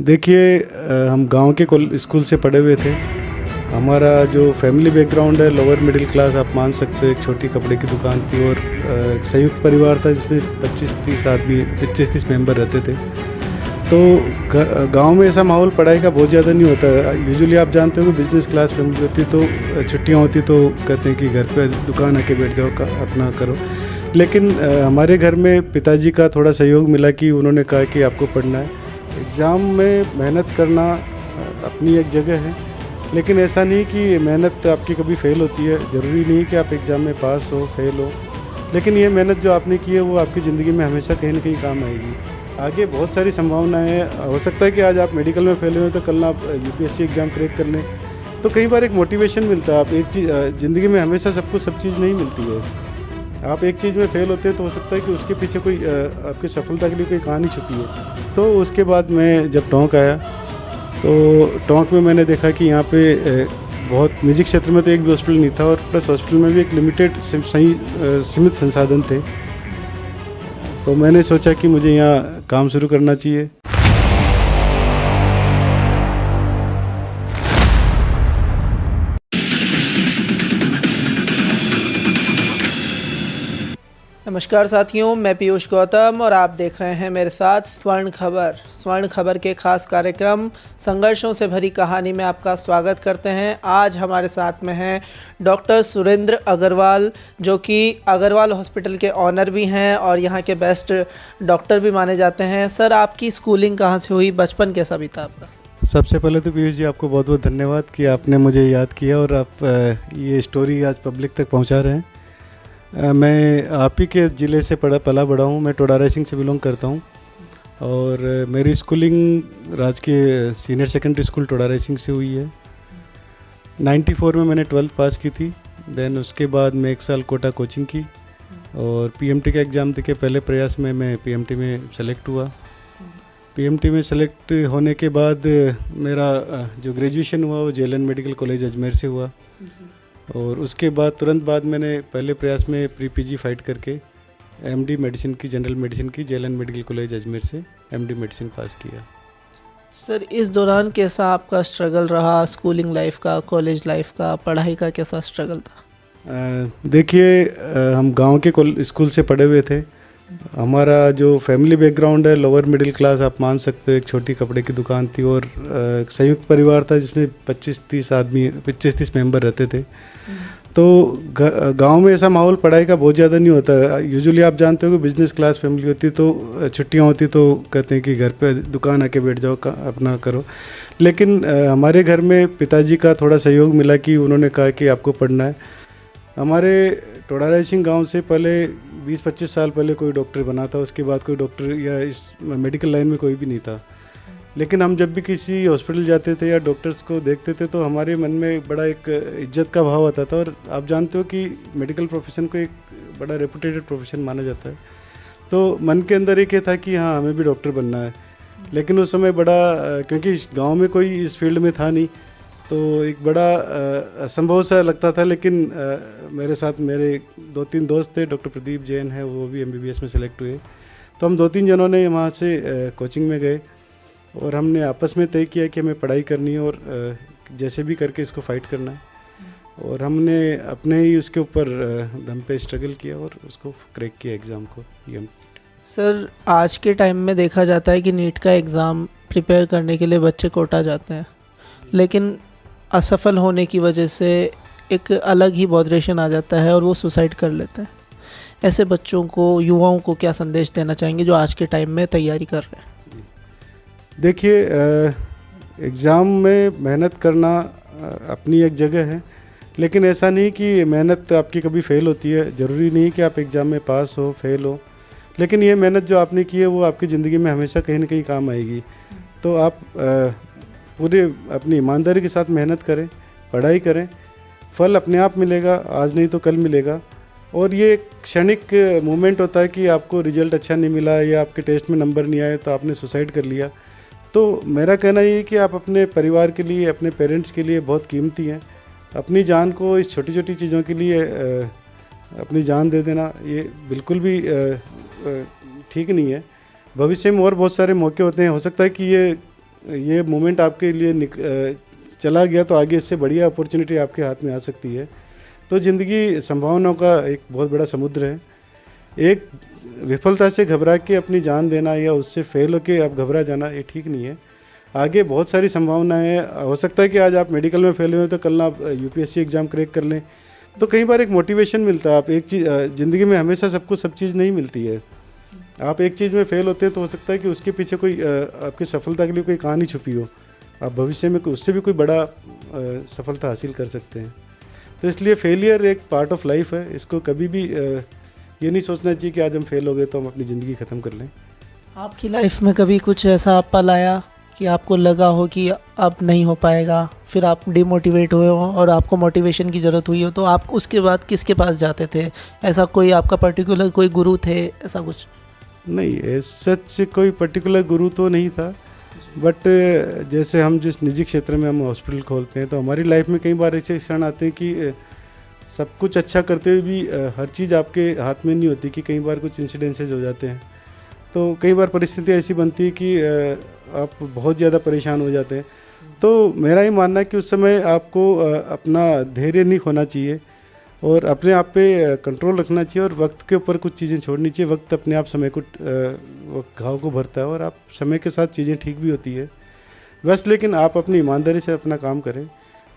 देखिए हम गांव के स्कूल से पढ़े हुए थे। हमारा जो फैमिली बैकग्राउंड है लोअर मिडिल क्लास आप मान सकते हो। एक छोटी कपड़े की दुकान थी और एक संयुक्त परिवार था जिसमें 25-30 आदमी 25-30 मेंबर रहते थे। तो गांव में ऐसा माहौल पढ़ाई का बहुत ज़्यादा नहीं होता। यूजुअली आप जानते हो कि बिजनेस क्लास फैमिली होती तो छुट्टियां होती तो कहते हैं कि घर पे दुकान आके बैठ जाओ अपना करो। लेकिन हमारे घर में पिताजी का थोड़ा सहयोग मिला कि उन्होंने कहा कि आपको पढ़ना है। एग्ज़ाम में मेहनत करना अपनी एक जगह है, लेकिन ऐसा नहीं कि मेहनत आपकी कभी फ़ेल होती है। ज़रूरी नहीं कि आप एग्ज़ाम में पास हो फेल हो, लेकिन ये मेहनत जो आपने की है वो आपकी ज़िंदगी में हमेशा कहीं ना कहीं काम आएगी। आगे बहुत सारी संभावनाएं हैं। हो सकता है कि आज आप मेडिकल में फेल हुए तो कल आप यूपीएससी एग्ज़ाम क्रैक कर लें, तो कई बार एक मोटिवेशन मिलता है। आप एक चीज़ ज़िंदगी में हमेशा सबको सब चीज़ नहीं मिलती है। आप एक चीज़ में फेल होते हैं तो हो सकता है कि उसके पीछे कोई आपकी सफलता के लिए कोई कहानी छुपी है। तो उसके बाद मैं जब टोंक आया तो टोंक में मैंने देखा कि यहाँ पे बहुत म्यूज़िक क्षेत्र में तो एक भी हॉस्पिटल नहीं था और प्लस हॉस्पिटल में भी एक लिमिटेड सीमित संसाधन थे। तो मैंने सोचा कि मुझे यहाँ काम शुरू करना चाहिए। नमस्कार साथियों, मैं पीयूष गौतम और आप देख रहे हैं मेरे साथ स्वर्ण खबर के खास कार्यक्रम संघर्षों से भरी कहानी में आपका स्वागत करते हैं। आज हमारे साथ में हैं डॉक्टर सुरेंद्र अग्रवाल, जो कि अग्रवाल हॉस्पिटल के ऑनर भी हैं और यहाँ के बेस्ट डॉक्टर भी माने जाते हैं। सर, आपकी स्कूलिंग कहाँ से हुई, बचपन कैसा बीता आपका? सबसे पहले तो पीयूष जी आपको बहुत बहुत धन्यवाद कि आपने मुझे याद किया और आप ये स्टोरी आज पब्लिक तक पहुँचा रहे हैं। मैं आप ही के ज़िले से पला बड़ा हूँ। मैं टोडा रायसिंह से बिलोंग करता हूँ और मेरी स्कूलिंग राजकीय senior secondary school Toda Rai Singh से हुई है। 94 में मैंने 12th पास की थी। देन उसके बाद मैं 1 साल कोटा कोचिंग की और पीएमटी का एग्ज़ाम देके पहले प्रयास में मैं पीएमटी में सेलेक्ट हुआ। पीएमटी में सेलेक्ट होने के बाद मेरा जो ग्रेजुएशन हुआ वो जेएलएन मेडिकल कॉलेज अजमेर से हुआ और उसके बाद तुरंत बाद मैंने पहले प्रयास में प्री पीजी फाइट करके एमडी मेडिसिन की जनरल मेडिसिन की जेएलएन मेडिकल कॉलेज अजमेर से एमडी मेडिसिन पास किया। सर, इस दौरान कैसा आपका स्ट्रगल रहा? स्कूलिंग लाइफ का, कॉलेज लाइफ का, पढ़ाई का कैसा स्ट्रगल था? देखिए हम गांव के स्कूल से पढ़े हुए थे। हमारा जो फैमिली बैकग्राउंड है लोअर मिडिल क्लास आप मान सकते हो। एक छोटी कपड़े की दुकान थी और एक संयुक्त परिवार था जिसमें 25-30 आदमी 25-30 मेंबर रहते थे। तो गांव में ऐसा माहौल पढ़ाई का बहुत ज़्यादा नहीं होता। यूजुअली आप जानते हो कि बिजनेस क्लास फैमिली होती तो छुट्टियां होती तो कहते हैं कि घर पे दुकान आके बैठ जाओ अपना करो। लेकिन हमारे घर में पिताजी का थोड़ा सहयोग मिला कि उन्होंने कहा कि आपको पढ़ना है। हमारे टोडा रायसिंह गाँव से पहले 20-25 साल पहले कोई डॉक्टर बना था, उसके बाद कोई डॉक्टर या इस मेडिकल लाइन में कोई भी नहीं था। लेकिन हम जब भी किसी हॉस्पिटल जाते थे या डॉक्टर्स को देखते थे तो हमारे मन में बड़ा एक इज्जत का भाव आता था। और आप जानते हो कि मेडिकल प्रोफेशन को एक बड़ा रेपुटेटेड प्रोफेशन माना जाता है। तो मन के अंदर एक ये था कि हाँ हमें भी डॉक्टर बनना है। लेकिन उस समय बड़ा क्योंकि गाँव में कोई इस फील्ड में था नहीं तो एक बड़ा असंभव सा लगता था। लेकिन मेरे साथ मेरे 2-3 दोस्त थे। डॉक्टर प्रदीप जैन है, वो भी एमबीबीएस में सेलेक्ट हुए। तो हम 2-3 जनों ने वहाँ से कोचिंग में गए और हमने आपस में तय किया कि हमें पढ़ाई करनी है और जैसे भी करके इसको फाइट करना है। और हमने अपने ही उसके ऊपर दम पे स्ट्रगल किया और उसको क्रैक किया एग्ज़ाम को। सर, आज के टाइम में देखा जाता है कि नीट का एग्ज़ाम प्रिपेयर करने के लिए बच्चे कोटा जाते हैं, लेकिन असफल होने की वजह से एक अलग ही बॉदरेशन आ जाता है और वो सुसाइड कर लेते हैं। ऐसे बच्चों को, युवाओं को क्या संदेश देना चाहेंगे जो आज के टाइम में तैयारी कर रहे हैं? देखिए एग्ज़ाम में मेहनत करना अपनी एक जगह है, लेकिन ऐसा नहीं कि मेहनत आपकी कभी फ़ेल होती है। ज़रूरी नहीं कि आप एग्ज़ाम में पास हो फेल हो, लेकिन ये मेहनत जो आपने की है वो आपकी ज़िंदगी में हमेशा कहीं ना कहीं काम आएगी। तो आप पूरे अपनी ईमानदारी के साथ मेहनत करें, पढ़ाई करें, फल अपने आप मिलेगा, आज नहीं तो कल मिलेगा। और ये एक क्षणिक मोमेंट होता है कि आपको रिजल्ट अच्छा नहीं मिला या आपके टेस्ट में नंबर नहीं आए तो आपने सुसाइड कर लिया। तो मेरा कहना ये है कि आप अपने परिवार के लिए, अपने पेरेंट्स के लिए बहुत कीमती हैं। अपनी जान को इस छोटी छोटी चीज़ों के लिए अपनी जान दे देना ये बिल्कुल भी ठीक नहीं है। भविष्य में और बहुत सारे मौके होते हैं। हो सकता है कि ये ये मोमेंट आपके लिए चला गया तो आगे इससे बढ़िया अपॉर्चुनिटी आपके हाथ में आ सकती है। तो ज़िंदगी संभावनाओं का एक बहुत बड़ा समुद्र है। एक विफलता से घबरा के अपनी जान देना या उससे फेल होके आप घबरा जाना, ये ठीक नहीं है। आगे बहुत सारी संभावनाएं हैं। हो सकता है कि आज आप मेडिकल में फेल हुए तो कल आप यूपीएससी एग्ज़ाम क्रैक कर लें। तो कई बार एक मोटिवेशन मिलता है। आप एक चीज़ ज़िंदगी में हमेशा सबको सब चीज़ नहीं मिलती है। आप एक चीज़ में फेल होते हैं तो हो सकता है कि उसके पीछे कोई आपकी सफलता के लिए कोई कहानी छुपी हो। आप भविष्य में उससे भी कोई बड़ा सफलता हासिल कर सकते हैं। तो इसलिए फेलियर एक पार्ट ऑफ लाइफ है। इसको कभी भी ये नहीं सोचना चाहिए कि आज हम फेल हो गए तो हम अपनी ज़िंदगी ख़त्म कर लें। आपकी लाइफ में कभी कुछ ऐसा पल आया कि आपको लगा हो कि अब नहीं हो पाएगा, फिर आप डिमोटिवेट हुए हो और आपको मोटिवेशन की ज़रूरत हुई हो, तो आप उसके बाद किसके पास जाते थे? ऐसा कोई आपका पर्टिकुलर कोई गुरु थे, ऐसा कुछ? नहीं, सच कोई पर्टिकुलर गुरु तो नहीं था, बट जैसे हम जिस निजी क्षेत्र में हम हॉस्पिटल खोलते हैं तो हमारी लाइफ में कई बार ऐसे क्षण आते हैं कि सब कुछ अच्छा करते हुए भी हर चीज़ आपके हाथ में नहीं होती, कि कई बार कुछ इंसिडेंसेस हो जाते हैं। तो कई बार परिस्थिति ऐसी बनती है कि आप बहुत ज़्यादा परेशान हो जाते हैं। तो मेरा ये मानना है कि उस समय आपको अपना धैर्य नहीं खोना चाहिए और अपने आप पे कंट्रोल रखना चाहिए और वक्त के ऊपर कुछ चीज़ें छोड़नी चाहिए। वक्त अपने आप समय को घाव को भरता है और आप समय के साथ चीज़ें ठीक भी होती है बस। लेकिन आप अपनी ईमानदारी से अपना काम करें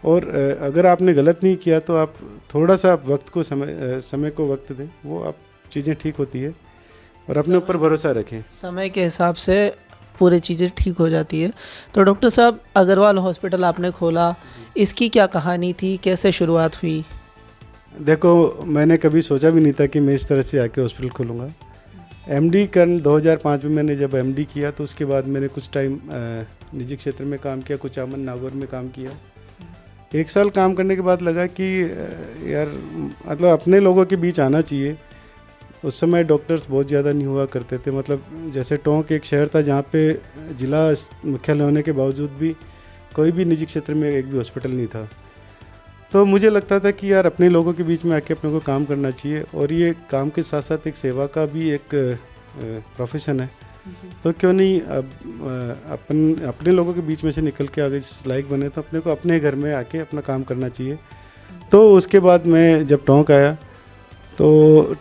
और अगर आपने गलत नहीं किया तो आप थोड़ा सा वक्त को समय को वक्त दें, वो आप चीज़ें ठीक होती है और अपने ऊपर भरोसा रखें। समय के हिसाब से पूरी चीज़ें ठीक हो जाती है। तो डॉक्टर साहब, अग्रवाल हॉस्पिटल आपने खोला, इसकी क्या कहानी थी, कैसे शुरुआत हुई? देखो, मैंने कभी सोचा भी नहीं था कि मैं इस तरह से आके हॉस्पिटल खोलूँगा। एमडी कर 2005 में मैंने जब एमडी किया तो उसके बाद मैंने कुछ टाइम निजी क्षेत्र में काम किया, कुछ अमन नागौर में काम किया। 1 साल काम करने के बाद लगा कि यार मतलब अपने लोगों के बीच आना चाहिए। उस समय डॉक्टर्स बहुत ज़्यादा नहीं हुआ करते थे। मतलब जैसे टोंक एक शहर था जहाँ पे जिला मुख्यालय होने के बावजूद भी कोई भी निजी क्षेत्र में एक भी हॉस्पिटल नहीं था। तो मुझे लगता था कि यार अपने लोगों के बीच में आके अपने को काम करना चाहिए और ये काम के साथ साथ एक सेवा का भी एक प्रोफेशन है। तो क्यों नहीं अब अपने लोगों के बीच में से निकल के आगे जिस लायक बने तो अपने को अपने घर में आके अपना काम करना चाहिए। तो उसके बाद मैं जब टोंक आया तो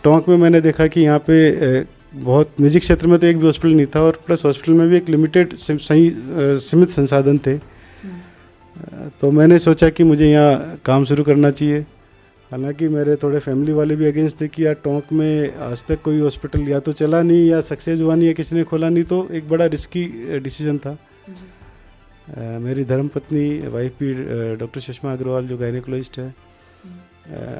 टोंक में मैंने देखा कि यहाँ पे बहुत निजी क्षेत्र में तो एक भी हॉस्पिटल नहीं था और प्लस हॉस्पिटल में भी एक लिमिटेड सीमित संसाधन थे। तो मैंने सोचा कि मुझे यहाँ काम शुरू करना चाहिए। हालांकि मेरे थोड़े फैमिली वाले भी अगेंस्ट थे कि यार टोंक में आज तक कोई हॉस्पिटल या तो चला नहीं या सक्सेस हुआ नहीं या किसी ने खोला नहीं, तो एक बड़ा रिस्की डिसीजन था। मेरी धर्मपत्नी वाइफ भी डॉक्टर सुषमा अग्रवाल जो गायनेकोलॉजिस्ट है,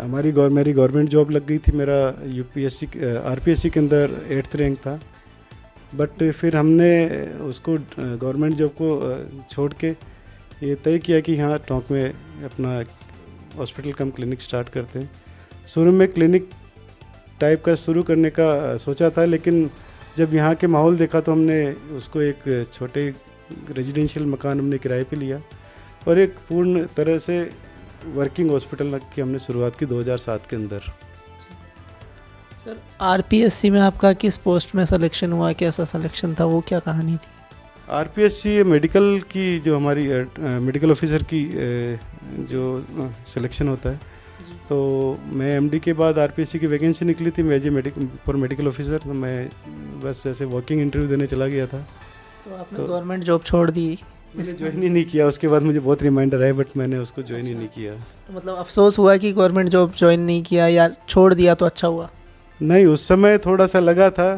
मेरी गवर्नमेंट जॉब लग गई थी। मेरा यूपीएससी आरपीएससी के अंदर 8th रैंक था, बट फिर हमने उसको गवर्नमेंट जॉब को छोड़ के ये तय किया कि हाँ टोंक में अपना हॉस्पिटल कम क्लिनिक स्टार्ट करते हैं। शुरू में क्लिनिक टाइप का शुरू करने का सोचा था, लेकिन जब यहाँ के माहौल देखा तो हमने उसको एक छोटे रेजिडेंशियल मकान हमने किराए पे लिया और एक पूर्ण तरह से वर्किंग हॉस्पिटल की हमने शुरुआत की 2007 के अंदर। सर, आरपीएससी में आपका किस पोस्ट में सिलेक्शन हुआ, कैसा सिलेक्शन था, वो क्या कहानी थी? आरपीएससी मेडिकल की जो हमारी मेडिकल ऑफिसर की जो सिलेक्शन होता है, तो मैं एमडी के बाद आरपीएससी की वैकेंसी निकली थी एज ए मेडिकल ऑफिसर। तो मैं बस ऐसे वॉकिंग इंटरव्यू देने चला गया था। तो आपने गवर्नमेंट जॉब छोड़ दी? मैंने ज्वाइन ही नहीं किया। उसके बाद मुझे बहुत रिमाइंडर आए, बट मैंने उसको ज्वाइन ही नहीं किया। तो मतलब अफसोस हुआ कि गवर्नमेंट जॉब ज्वाइन नहीं किया या छोड़ दिया तो अच्छा हुआ? नहीं, उस समय थोड़ा सा लगा था,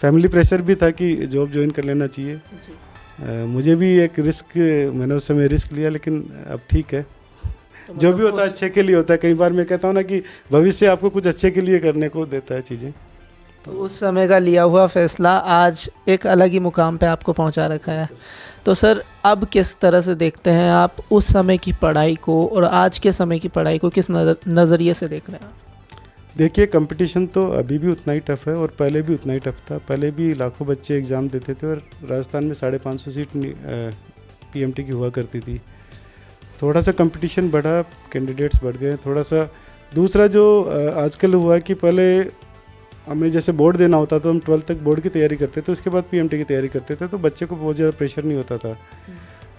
फैमिली प्रेशर भी था कि जॉब ज्वाइन कर लेना चाहिए। मुझे भी एक रिस्क, मैंने उस समय रिस्क लिया, लेकिन अब ठीक है। तो जो भी होता है अच्छे के लिए होता है। कई बार मैं कहता हूँ ना कि भविष्य आपको कुछ अच्छे के लिए करने को देता है चीज़ें। तो उस समय का लिया हुआ फैसला आज एक अलग ही मुकाम पे आपको पहुंचा रखा है। तो सर, अब किस तरह से देखते हैं आप उस समय की पढ़ाई को और आज के समय की पढ़ाई को, किस नज़रिए से देख रहे हैं? देखिए, कंपटीशन तो अभी भी उतना ही टफ है और पहले भी उतना ही टफ था। पहले भी लाखों बच्चे एग्ज़ाम देते थे और राजस्थान में 550 सीट पीएमटी की हुआ करती थी। थोड़ा सा कंपटीशन बढ़ा, कैंडिडेट्स बढ़ गए थोड़ा सा। दूसरा जो आजकल हुआ कि पहले हमें जैसे बोर्ड देना होता तो हम 12th तक बोर्ड की तैयारी करते थे, उसके बाद पीएमटी की तैयारी करते थे, तो बच्चे को बहुत ज़्यादा प्रेशर नहीं होता था।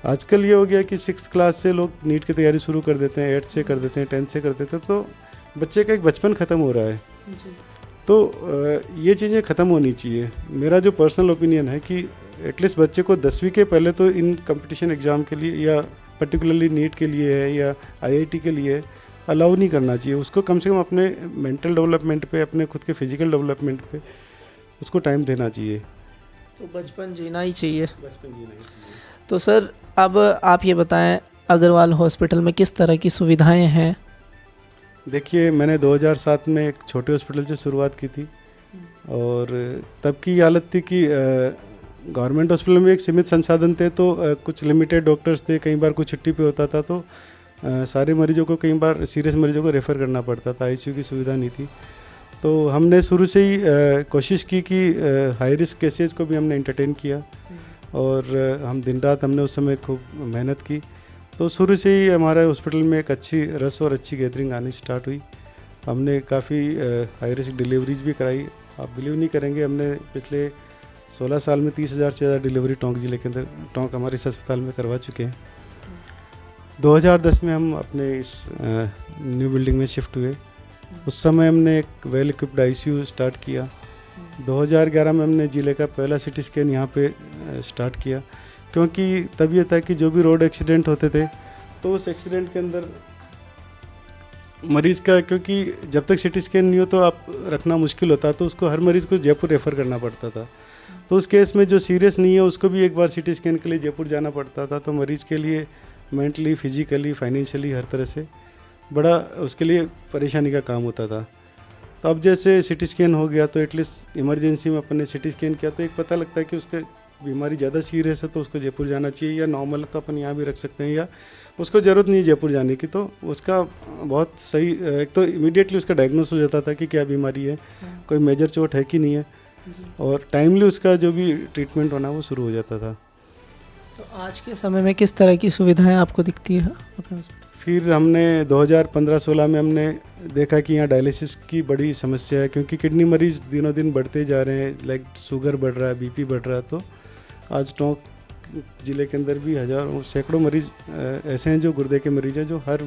आजकल ये हो गया कि 6th क्लास से लोग नीट की तैयारी शुरू कर देते हैं, 8th से कर देते हैं, 10th से कर देते हैं, तो बच्चे का एक बचपन ख़त्म हो रहा है। तो ये चीज़ें ख़त्म होनी चाहिए। मेरा जो पर्सनल ओपिनियन है कि एटलीस्ट बच्चे को 10वीं के पहले तो इन कंपटीशन एग्ज़ाम के लिए या पर्टिकुलरली नीट के लिए है या आईआईटी के लिए अलाउ नहीं करना चाहिए। उसको कम से कम अपने मेंटल डेवलपमेंट पे, अपने खुद के फिजिकल डेवलपमेंट पे उसको टाइम देना चाहिए। तो बचपन जीना ही चाहिए। बचपन जीना ही चाहिए। तो सर अब आप ये बताएं, अग्रवाल हॉस्पिटल में किस तरह की सुविधाएं हैं? देखिए, मैंने 2007 में एक छोटे हॉस्पिटल से शुरुआत की थी और तब की हालत थी कि गवर्नमेंट हॉस्पिटल में एक सीमित संसाधन थे, तो कुछ लिमिटेड डॉक्टर्स थे, कई बार कुछ छुट्टी पे होता था, तो सारे मरीजों को, कई बार सीरियस मरीजों को रेफ़र करना पड़ता था, आईसीयू की सुविधा नहीं थी। तो हमने शुरू से ही कोशिश की कि हाई रिस्क केसेस को भी हमने एंटरटेन किया और हम दिन रात हमने उस समय खूब मेहनत की। तो शुरू से ही हमारे हॉस्पिटल में एक अच्छी रस और अच्छी गैदरिंग आनी स्टार्ट हुई। हमने काफ़ी हाई रिस्क डिलीवरीज भी कराई। आप बिलीव नहीं करेंगे, हमने पिछले 16 साल में 30,000 से ज़्यादा डिलीवरी टोंक जिले के अंदर, टोंक हमारे इस अस्पताल में करवा चुके हैं। 2010 में हम अपने इस न्यू बिल्डिंग में शिफ्ट हुए। उस समय हमने एक वेल इक्विप्ड आईसीयू स्टार्ट किया। 2011 में हमने जिले का पहला सिटी स्कैन यहाँ पे स्टार्ट किया, क्योंकि तब ये था कि जो भी रोड एक्सीडेंट होते थे तो उस एक्सीडेंट के अंदर मरीज़ का, क्योंकि जब तक सिटी स्कैन नहीं हो तो आप रखना मुश्किल होता, तो उसको हर मरीज़ को जयपुर रेफ़र करना पड़ता था। तो उस केस में जो सीरियस नहीं है उसको भी एक बार सिटी स्कैन के लिए जयपुर जाना पड़ता था। तो मरीज़ के लिए मेंटली, फिजिकली, फाइनेंशियली हर तरह से बड़ा उसके लिए परेशानी का काम होता था। तो अब जैसे सिटी स्कैन हो गया तो एटलीस्ट इमरजेंसी में अपन ने सिटी स्कैन किया तो एक पता लगता है कि उसका बीमारी ज़्यादा सीरियस है तो उसको जयपुर जाना चाहिए, या नॉर्मल है तो अपन यहाँ भी रख सकते हैं, या उसको ज़रूरत नहीं है जयपुर जाने की। तो उसका बहुत सही, एक तो इमीडिएटली उसका डायग्नोस हो जाता था कि क्या बीमारी है, कोई मेजर चोट है कि नहीं है, और टाइमली उसका जो भी ट्रीटमेंट होना वो शुरू हो जाता था। तो आज के समय में किस तरह की सुविधाएं आपको दिखती है अपने हॉस्पिटल? फिर हमने 2015-16 में हमने देखा कि यहाँ डायलिसिस की बड़ी समस्या है, क्योंकि किडनी मरीज़ दिनों दिन बढ़ते जा रहे हैं, लाइक शुगर बढ़ रहा है, बीपी बढ़ रहा है। तो आज टोंक ज़िले के अंदर भी हज़ारों सैकड़ों मरीज़ ऐसे हैं जो गुर्दे के मरीज़ हैं, जो हर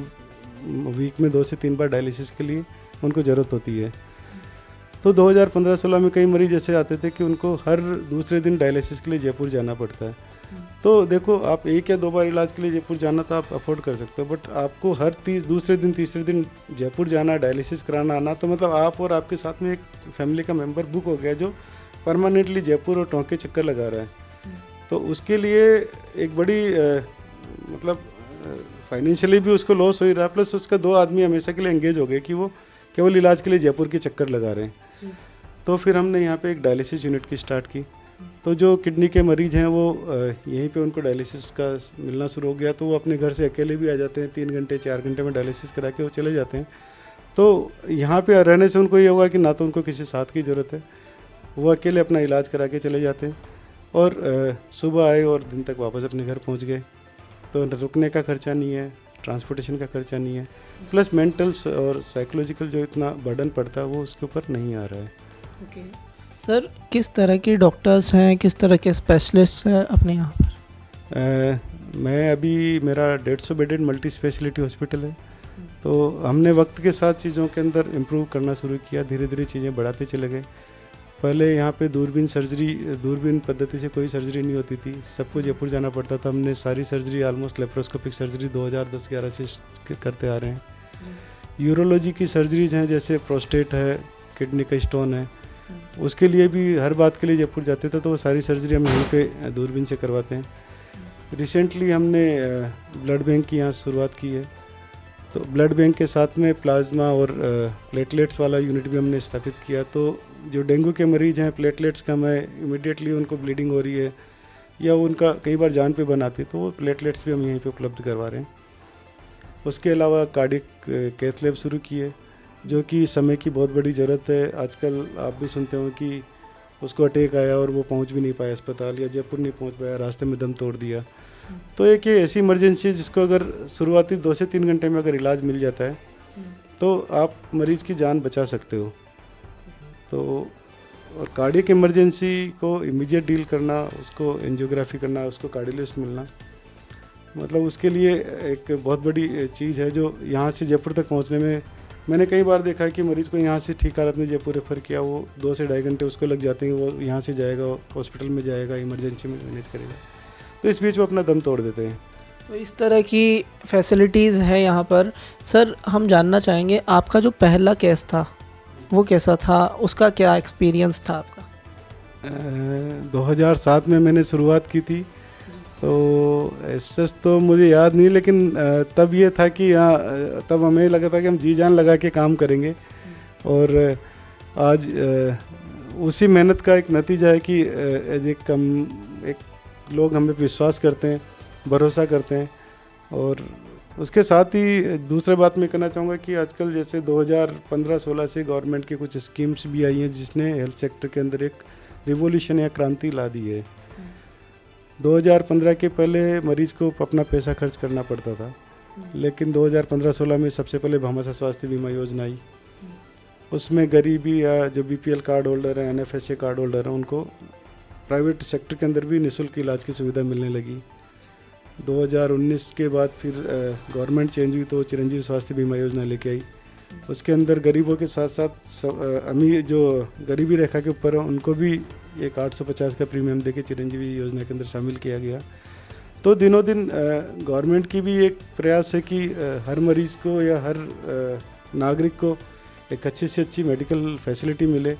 वीक में 2 से 3 बार डायलिसिस के लिए उनको ज़रूरत होती है। तो 2015-16 में कई मरीज़ ऐसे आते थे कि उनको हर दूसरे दिन डायलिसिस के लिए जयपुर जाना पड़ता है। तो देखो, आप 1 या 2 बार इलाज के लिए जयपुर जाना तो आप अफोर्ड कर सकते हो, बट आपको हर दूसरे दिन, तीसरे दिन जयपुर जाना, डायलिसिस कराना आना, तो मतलब आप और आपके साथ में एक फैमिली का मेंबर बुक हो गया जो परमानेंटली जयपुर और टोंक के चक्कर लगा रहा है। तो उसके लिए एक बड़ी मतलब फाइनेंशियली भी उसको लॉस हो ही रहा, प्लस उसका 2 आदमी हमेशा के लिए एंगेज हो गए कि वो केवल इलाज के लिए जयपुर के चक्कर लगा रहे हैं। तो फिर हमने यहाँ पे एक डायलिसिस यूनिट की स्टार्ट की। तो जो किडनी के मरीज़ हैं वो यहीं पे उनको डायलिसिस का मिलना शुरू हो गया, तो वो अपने घर से अकेले भी आ जाते हैं, 3 घंटे 4 घंटे में डायलिसिस करा के वो चले जाते हैं। तो यहाँ पे रहने से उनको ये होगा कि ना तो उनको किसी साथ की ज़रूरत है, वो अकेले अपना इलाज करा के चले जाते हैं और सुबह आए और दिन तक वापस अपने घर पहुँच गए। तो रुकने का खर्चा नहीं है, ट्रांसपोर्टेशन का खर्चा नहीं है, प्लस मेंटल और साइकोलॉजिकल जो इतना बर्डन पड़ता है वो उसके ऊपर नहीं आ रहा है। ओके सर, किस तरह के डॉक्टर्स हैं, किस तरह के स्पेशलिस्ट हैं अपने यहाँ पर? मैं अभी, मेरा 150 बेडेड मल्टी स्पेशलिटी हॉस्पिटल है। तो हमने वक्त के साथ चीज़ों के अंदर इम्प्रूव करना शुरू किया, धीरे धीरे चीज़ें बढ़ाते चले गए। पहले यहाँ पे दूरबीन पद्धति से कोई सर्जरी नहीं होती थी, सबको जयपुर जाना पड़ता था। हमने सारी सर्जरी, ऑलमोस्ट लेप्रोस्कोपिक सर्जरी 2010-11 से करते आ रहे हैं। यूरोलॉजी की सर्जरीज हैं, जैसे प्रोस्टेट है, किडनी का स्टोन है, उसके लिए भी हर बात के लिए जयपुर जाते थे, तो वो सारी सर्जरी हम यहीं पे दूरबीन से करवाते हैं। रिसेंटली हमने ब्लड बैंक की यहाँ शुरुआत की है, तो ब्लड बैंक के साथ में प्लाज्मा और प्लेटलेट्स वाला यूनिट भी हमने स्थापित किया। तो जो डेंगू के मरीज़ हैं, प्लेटलेट्स कम है, इमीडिएटली उनको ब्लीडिंग हो रही है या उनका कई बार जान पे बन आती है, तो वो प्लेटलेट्स भी हम यहीं पे उपलब्ध करवा रहे हैं। उसके अलावा कार्डिक कैथ लैब शुरू की है, जो कि समय की बहुत बड़ी ज़रूरत है। आजकल आप भी सुनते हो कि उसको अटैक आया और वो पहुंच भी नहीं पाया अस्पताल, या जयपुर नहीं पहुंच पाया, रास्ते में दम तोड़ दिया। तो एक ये ऐसी इमरजेंसी है जिसको अगर शुरुआती 2 से 3 घंटे में अगर इलाज मिल जाता है तो आप मरीज़ की जान बचा सकते हो। तो और कार्डियक इमरजेंसी को इमीडिएट डील करना, उसको एंजियोग्राफी करना, उसको कार्डियोलिस्ट मिलना, मतलब उसके लिए एक बहुत बड़ी चीज़ है जो यहाँ से जयपुर तक पहुँचने में मैंने कई बार देखा है कि मरीज़ को यहाँ से ठीक हालत में जयपुर रेफ़र किया, वो 2 से ढाई घंटे उसको लग जाते हैं, वो यहाँ से जाएगा हॉस्पिटल में जाएगा, इमरजेंसी में मैनेज करेगा, तो इस बीच वो अपना दम तोड़ देते हैं। तो इस तरह की फैसिलिटीज़ हैं यहाँ पर। सर, हम जानना चाहेंगे आपका जो पहला केस था वो कैसा था, उसका क्या एक्सपीरियंस था आपका? 2007 में मैंने शुरुआत की थी, तो ऐसा तो मुझे याद नहीं, लेकिन तब ये था कि तब हमें लगा था कि हम जी जान लगा के काम करेंगे, और आज उसी मेहनत का एक नतीजा है कि एज एक लोग हमें विश्वास करते हैं, भरोसा करते हैं। और उसके साथ ही दूसरी बात मैं कहना चाहूँगा कि आजकल जैसे 2015-16 से गवर्नमेंट की कुछ स्कीम्स भी आई हैं जिसने हेल्थ सेक्टर के अंदर एक रिवॉल्यूशन या क्रांति ला दी है। 2015 के पहले मरीज को अपना पैसा खर्च करना पड़ता था, लेकिन 2015-16 में सबसे पहले भामाशाह स्वास्थ्य बीमा योजना आई। उसमें गरीबी या जो BPL कार्ड होल्डर हैं, NFSA कार्ड होल्डर हैं, उनको प्राइवेट सेक्टर के अंदर भी निःशुल्क इलाज की सुविधा मिलने लगी। 2019 के बाद फिर गवर्नमेंट चेंज हुई तो चिरंजीवी स्वास्थ्य बीमा योजना लेके आई। उसके अंदर गरीबों के साथ साथ अमीर जो गरीबी रेखा के ऊपर हैं उनको भी एक 850 का प्रीमियम देके चिरंजीवी योजना के अंदर शामिल किया गया। तो दिनों दिन गवर्नमेंट की भी एक प्रयास है कि हर मरीज़ को या हर नागरिक को एक अच्छी से अच्छी मेडिकल फैसिलिटी मिले।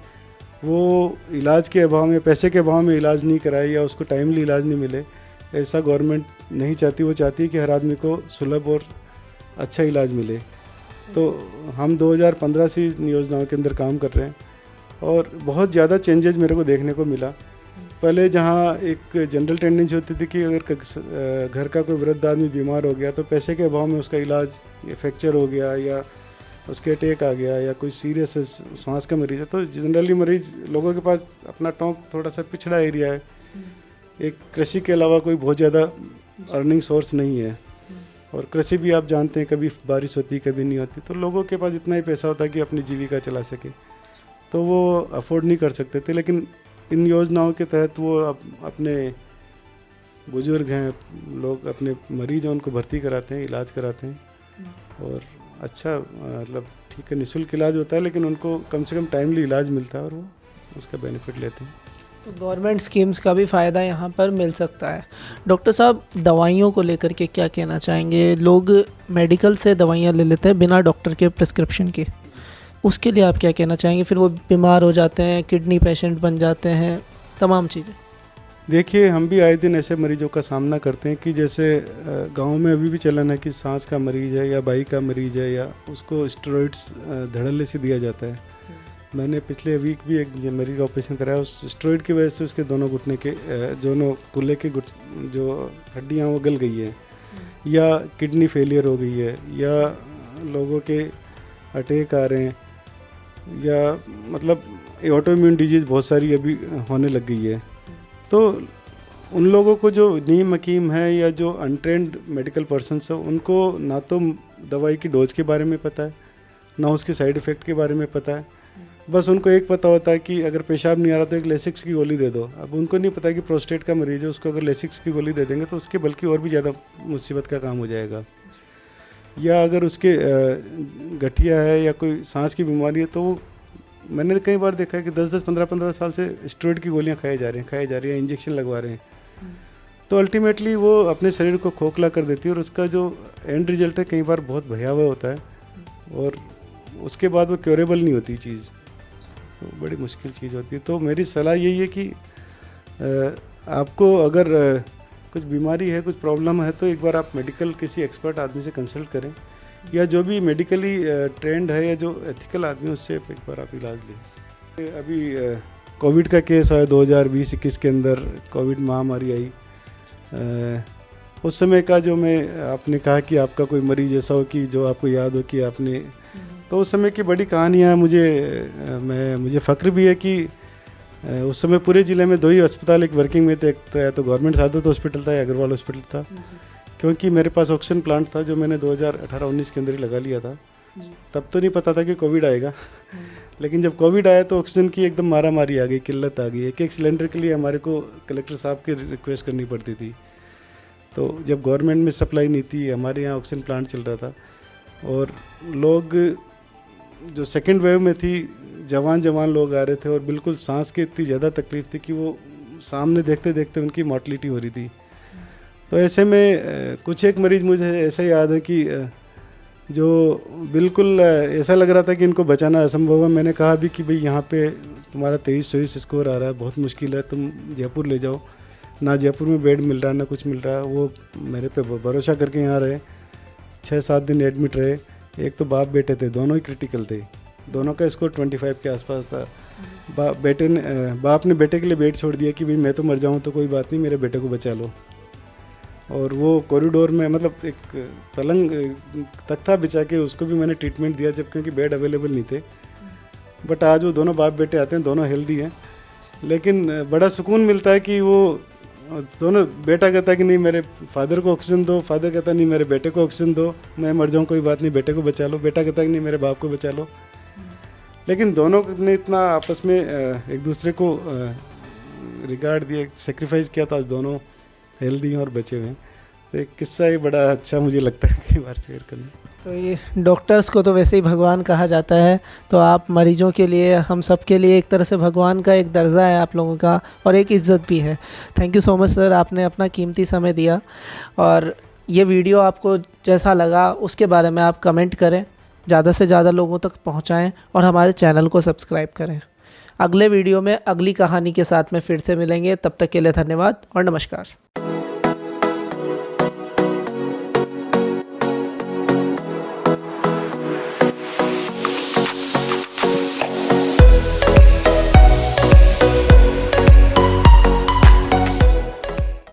वो इलाज के अभाव में, पैसे के अभाव में इलाज नहीं कराए या उसको टाइमली इलाज नहीं मिले, ऐसा गवर्नमेंट नहीं चाहती। वो चाहती है कि हर आदमी को सुलभ और अच्छा इलाज मिले। तो हम 2015 से इन योजनाओं के अंदर काम कर रहे हैं और बहुत ज़्यादा चेंजेस मेरे को देखने को मिला। पहले जहाँ एक जनरल टेंडेंसी होती थी कि अगर घर का कोई वृद्ध आदमी बीमार हो गया तो पैसे के अभाव में उसका इलाज, फ्रैक्चर हो गया या उसके अटैक आ गया या कोई सीरियस सांस का मरीज़ है, तो जनरली मरीज़ लोगों के पास अपना टोंक थोड़ा सा पिछड़ा एरिया है, एक कृषि के अलावा कोई बहुत ज़्यादा अर्निंग सोर्स नहीं है। और कृषि भी आप जानते हैं, कभी बारिश होती कभी नहीं होती, तो लोगों के पास इतना ही पैसा होता है कि अपनी जीविका चला सके, तो वो अफोर्ड नहीं कर सकते थे। लेकिन इन योजनाओं के तहत वो अपने बुजुर्ग हैं, लोग अपने मरीज हैं, उनको भर्ती कराते हैं, इलाज कराते हैं और अच्छा मतलब ठीक है, निःशुल्क इलाज होता है, लेकिन उनको कम से कम टाइमली इलाज मिलता है और वो उसका बेनिफिट लेते हैं। तो गवर्नमेंट स्कीम्स का भी फ़ायदा यहाँ पर मिल सकता है। डॉक्टर साहब, दवाइयों को लेकर के क्या कहना चाहेंगे? लोग मेडिकल से दवाइयाँ ले लेते हैं बिना डॉक्टर के प्रिस्क्रिप्शन के, उसके लिए आप क्या कहना चाहेंगे? फिर वो बीमार हो जाते हैं, किडनी पेशेंट बन जाते हैं, तमाम चीज़ें। देखिए, हम भी आए दिन ऐसे मरीजों का सामना करते हैं कि जैसे गांव में अभी भी चलन है कि सांस का मरीज़ है या बाई का मरीज़ है या उसको स्टेरॉइड्स धड़ल्ले से दिया जाता है। मैंने पिछले वीक भी एक मरीज का ऑपरेशन कराया, उस स्टेरॉइड की वजह से उसके दोनों घुटने के दोनों कुल्ले के जो हड्डियाँ वो गल गई है या किडनी फेलियर हो गई है या लोगों के अटैक आ रहे हैं या मतलब ऑटोइम्यून डिजीज़ बहुत सारी अभी होने लग गई है। तो उन लोगों को जो नीम हकीम है या जो अनट्रेंड मेडिकल पर्सनस है, उनको ना तो दवाई की डोज के बारे में पता है, ना उसके साइड इफ़ेक्ट के बारे में पता है। बस उनको एक पता होता है कि अगर पेशाब नहीं आ रहा तो एक लेसिक्स की गोली दे दो। अब उनको नहीं पता कि प्रोस्टेट का मरीज़ है, उसको अगर लेसिक्स की गोली दे देंगे तो उसके बल्कि और भी ज़्यादा मुसीबत का काम हो जाएगा। या अगर उसके गठिया है या कोई सांस की बीमारी है, तो वो मैंने कई बार देखा है कि 10-10, 15-15 साल से स्टेरॉइड की गोलियां खाई जा रही हैं, इंजेक्शन लगवा रहे हैं। तो अल्टीमेटली वो अपने शरीर को खोखला कर देती है और उसका जो एंड रिजल्ट है कई बार बहुत भयावह होता है और उसके बाद वो क्योरेबल नहीं होती चीज़, तो बड़ी मुश्किल चीज़ होती है। तो मेरी सलाह यही है कि आपको अगर कुछ बीमारी है, कुछ प्रॉब्लम है, तो एक बार आप मेडिकल किसी एक्सपर्ट आदमी से कंसल्ट करें या जो भी मेडिकली ट्रेंड है या जो एथिकल आदमी उससे एक बार आप इलाज लें। अभी कोविड का केस आया 2020-21 के अंदर, कोविड महामारी आई, उस समय का जो आपने कहा कि आपका कोई मरीज ऐसा हो कि जो आपको याद हो कि आपने, तो उस समय की बड़ी कहानियाँ मुझे फ़ख्र भी है कि उस समय पूरे ज़िले में 2 ही अस्पताल एक वर्किंग में थे, एक तो गवर्नमेंट सादत हॉस्पिटल था या अग्रवाल हॉस्पिटल था, क्योंकि मेरे पास ऑक्सीजन प्लांट था जो मैंने 2018-19 के अंदर ही लगा लिया था। तब तो नहीं पता था कि कोविड आएगा, लेकिन जब कोविड आया तो ऑक्सीजन की एकदम मारा मारी आ गई, किल्लत आ गई। एक एक सिलेंडर के लिए हमारे को कलेक्टर साहब की रिक्वेस्ट करनी पड़ती थी। तो जब गवर्नमेंट में सप्लाई नहीं थी, हमारे यहाँ ऑक्सीजन प्लांट चल रहा था और लोग जो सेकंड वेव में थी, जवान लोग आ रहे थे और बिल्कुल सांस की इतनी ज़्यादा तकलीफ़ थी कि वो सामने देखते देखते उनकी मॉर्टलिटी हो रही थी। तो ऐसे में कुछ एक मरीज़ मुझे ऐसा याद है कि जो बिल्कुल ऐसा लग रहा था कि इनको बचाना असंभव है। मैंने कहा भी कि भाई यहाँ पे तुम्हारा 23-24 स्कोर आ रहा है, बहुत मुश्किल है, तुम जयपुर ले जाओ। ना जयपुर में बेड मिल रहा है, ना कुछ मिल रहा है। वो मेरे पे भरोसा करके यहाँ रहे, 6-7 दिन एडमिट रहे। एक तो बाप बेटे थे, दोनों ही क्रिटिकल थे, दोनों का स्कोर 25 के आसपास था। बाप ने बेटे के लिए बेड छोड़ दिया कि भाई मैं तो मर जाऊँ तो कोई बात नहीं, मेरे बेटे को बचा लो। और वो कॉरिडोर में मतलब एक पलंग तख्ता बिछा के उसको भी मैंने ट्रीटमेंट दिया, जब क्योंकि बेड अवेलेबल नहीं थे। बट आज वो दोनों बाप बेटे आते हैं, दोनों हेल्दी हैं। लेकिन बड़ा सुकून मिलता है कि वो दोनों, बेटा कहता है कि नहीं मेरे फादर को ऑक्सीजन दो, फादर कहता है नहीं मेरे बेटे को ऑक्सीजन दो, मैं मर जाऊँ कोई बात नहीं, बेटे को बचा लो। बेटा कहता है कि नहीं मेरे बाप को बचा लो। लेकिन दोनों ने इतना आपस में एक दूसरे को रिगार्ड दिया, सेक्रीफाइस किया, तो आज दोनों हेल्दी हैं और बचे हुए हैं। तो एक किस्सा ही बड़ा अच्छा मुझे लगता है कई बार शेयर करना। तो ये डॉक्टर्स को तो वैसे ही भगवान कहा जाता है, तो आप मरीजों के लिए, हम सब के लिए एक तरह से भगवान का एक दर्जा है आप लोगों का, और एक इज़्ज़त भी है। Thank you so much sir, आपने अपना कीमती समय दिया। और ये वीडियो आपको जैसा लगा उसके बारे में आप कमेंट करें, ज़्यादा से ज़्यादा लोगों तक पहुँचाएँ और हमारे चैनल को सब्सक्राइब करें। अगले वीडियो में अगली कहानी के साथ में फिर से मिलेंगे, तब तक के लिए धन्यवाद और नमस्कार।